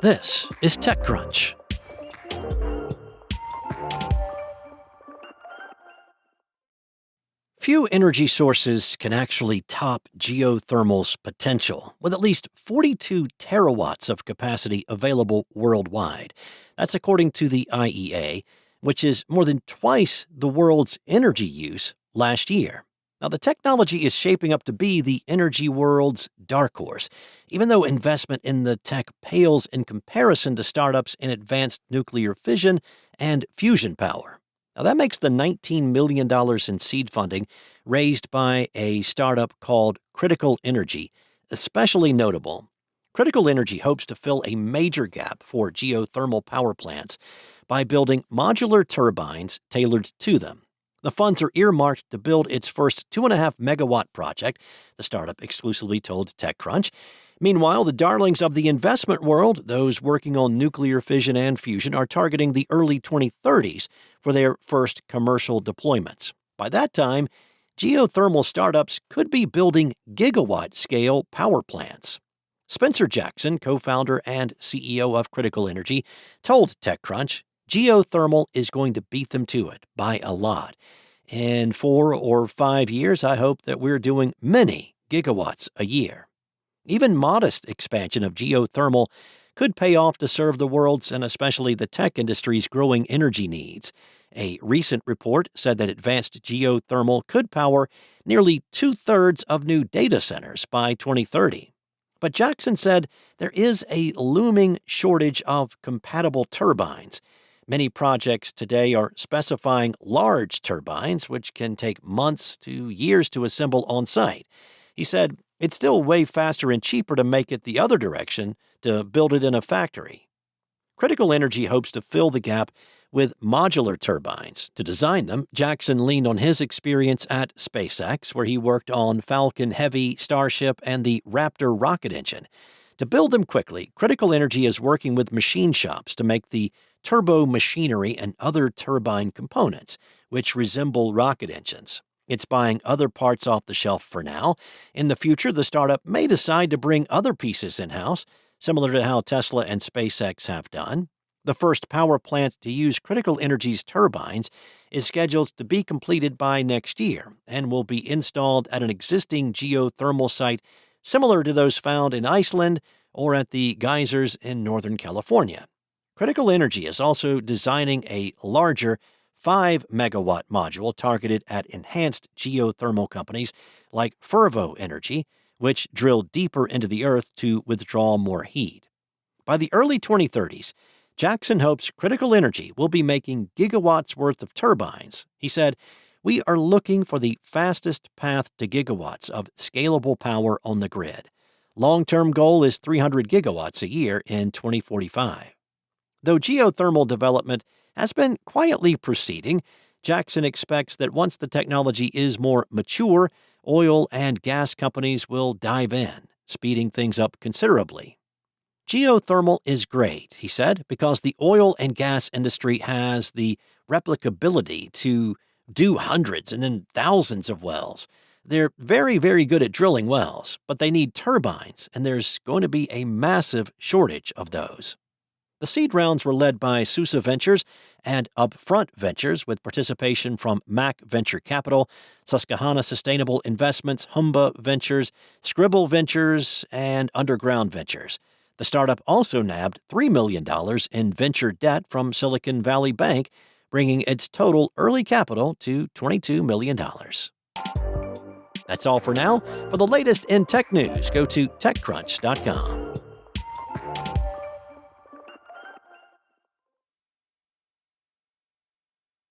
This is TechCrunch. Few energy sources can actually top geothermal's potential, with at least 42 terawatts of capacity available worldwide. That's according to the IEA, which is more than twice the world's energy use last year. Now, the technology is shaping up to be the energy world's dark horse, even though investment in the tech pales in comparison to startups in advanced nuclear fission and fusion power. Now, that makes the $19 million in seed funding raised by a startup called Critical Energy especially notable. Critical Energy hopes to fill a major gap for geothermal power plants by building modular turbines tailored to them. The funds are earmarked to build its first 2.5 megawatt project, the startup exclusively told TechCrunch. Meanwhile, the darlings of the investment world, those working on nuclear fission and fusion, are targeting the early 2030s for their first commercial deployments. By that time, geothermal startups could be building gigawatt-scale power plants. Spencer Jackson, co-founder and CEO of Critical Energy, told TechCrunch, geothermal is going to beat them to it by a lot. In 4 or 5 years, I hope that we're doing many gigawatts a year. Even modest expansion of geothermal could pay off to serve the world's and especially the tech industry's growing energy needs. A recent report said that advanced geothermal could power nearly 2/3 of new data centers by 2030. But Jackson said there is a looming shortage of compatible turbines. Many projects today are specifying large turbines, which can take months to years to assemble on site. He said, it's still way faster and cheaper to make it the other direction, to build it in a factory. Critical Energy hopes to fill the gap with modular turbines. To design them, Jackson leaned on his experience at SpaceX, where he worked on Falcon Heavy, Starship, and the Raptor rocket engine. To build them quickly, Critical Energy is working with machine shops to make the turbo machinery and other turbine components, which resemble rocket engines. It's buying other parts off the shelf for now. In the future, the startup may decide to bring other pieces in-house, similar to how Tesla and SpaceX have done. The first power plant to use Critical Energy's turbines is scheduled to be completed by next year and will be installed at an existing geothermal site similar to those found in Iceland or at the geysers in Northern California. Critical Energy is also designing a larger 5-megawatt module targeted at enhanced geothermal companies like Fervo Energy, which drill deeper into the earth to withdraw more heat. By the early 2030s, Jackson hopes Critical Energy will be making gigawatts worth of turbines. He said, we are looking for the fastest path to gigawatts of scalable power on the grid. Long-term goal is 300 gigawatts a year in 2045. Though geothermal development has been quietly proceeding, Jackson expects that once the technology is more mature, oil and gas companies will dive in, speeding things up considerably. Geothermal is great, he said, because the oil and gas industry has the replicability to do hundreds and then thousands of wells. They're very, very good at drilling wells, but they need turbines, and there's going to be a massive shortage of those. The seed rounds were led by Sousa Ventures and Upfront Ventures, with participation from Mac Venture Capital, Susquehanna Sustainable Investments, Humba Ventures, Scribble Ventures, and Underground Ventures. The startup also nabbed $3 million in venture debt from Silicon Valley Bank, bringing its total early capital to $22 million. That's all for now. For the latest in tech news, go to TechCrunch.com.